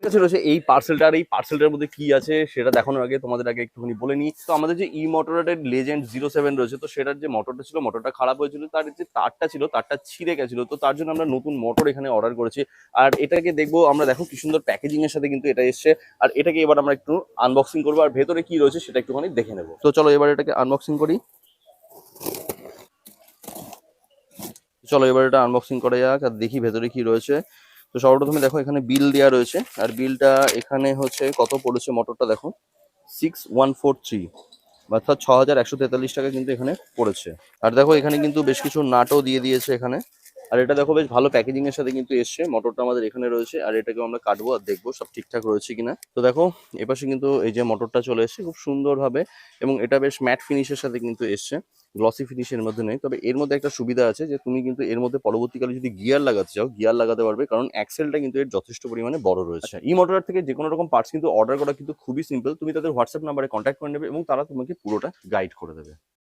কাছে রয়েছে এই পার্সেলটা, আর এই পার্সেলটার মধ্যে কি আছে সেটা দেখানোর আগে তোমাদের আগে একটুখানি বলে নিই। তো আমাদের যে মোটরেটের লেজেন্ড 07 রয়েছে, তো সেটার যে মোটরটা ছিল, মোটরটা খারাপ হয়েছিল, তার যে তারটা ছিল তারটা ছিঁড়ে গেছিল, তো তার জন্য আমরা নতুন মোটর এখানে অর্ডার করেছি। আর এটাকে দেখবো আমরা, দেখো কি সুন্দর প্যাকেজিং এর সাথে কিন্তু এটা এসছে। আর এটাকে এবার আমরা একটু আনবক্সিং করবো, আর ভেতরে কি রয়েছে সেটা একটুখানি দেখে নেবো। তো চলো এবার এটাকে আনবক্সিং করি। চলো এবার এটা আনবক্সিং করা যাক আর দেখি ভেতরে কি রয়েছে। তো সর্বপ্রথমে দেখো এখানে বিল দেওয়া রয়েছে, আর বিলটা এখানে হচ্ছে কত পড়েছে মোটরটা দেখো, 6143, অর্থাৎ 6143 টাকা কিন্তু এখানে পড়েছে। আর দেখো এখানে কিন্তু বেশ কিছু নাটও দিয়ে দিয়েছে এখানে। আর এটা দেখো বেশ ভালো প্যাকেজিং এর সাথে কিন্তু এসছে। মোটরটা আমাদের এখানে রয়েছে, আর এটাকে আমরা কাটবো আর দেখবো সব ঠিকঠাক রয়েছে কিনা। তো দেখো এপাশে কিন্তু এই যে মোটরটা চলে এসছে খুব সুন্দর ভাবে, এবং এটা বেশ ম্যাট ফিনিশের সাথে কিন্তু এসছে, গ্লসি ফিনিশের মধ্যে নেই। তবে এর মধ্যে একটা সুবিধা আছে যে তুমি কিন্তু এর মধ্যে পরবর্তীকালে যদি গিয়ার লাগাতে চাও, গিয়ার লাগাতে পারবে, কারণ অ্যাক্সেলটা কিন্তু এর যথেষ্ট পরিমাণে বড় রয়েছে। আচ্ছা, মোটর থেকে যে কোনো রকম পার্টস কিন্তু অর্ডার করা কিন্তু খুবই সিম্পল। তুমি তাদের হোয়াটসঅ্যাপ নাম্বারে কন্ট্যাক্ট করে নেবে এবং তারা তোমাকে পুরোটা গাইড করে দেবে।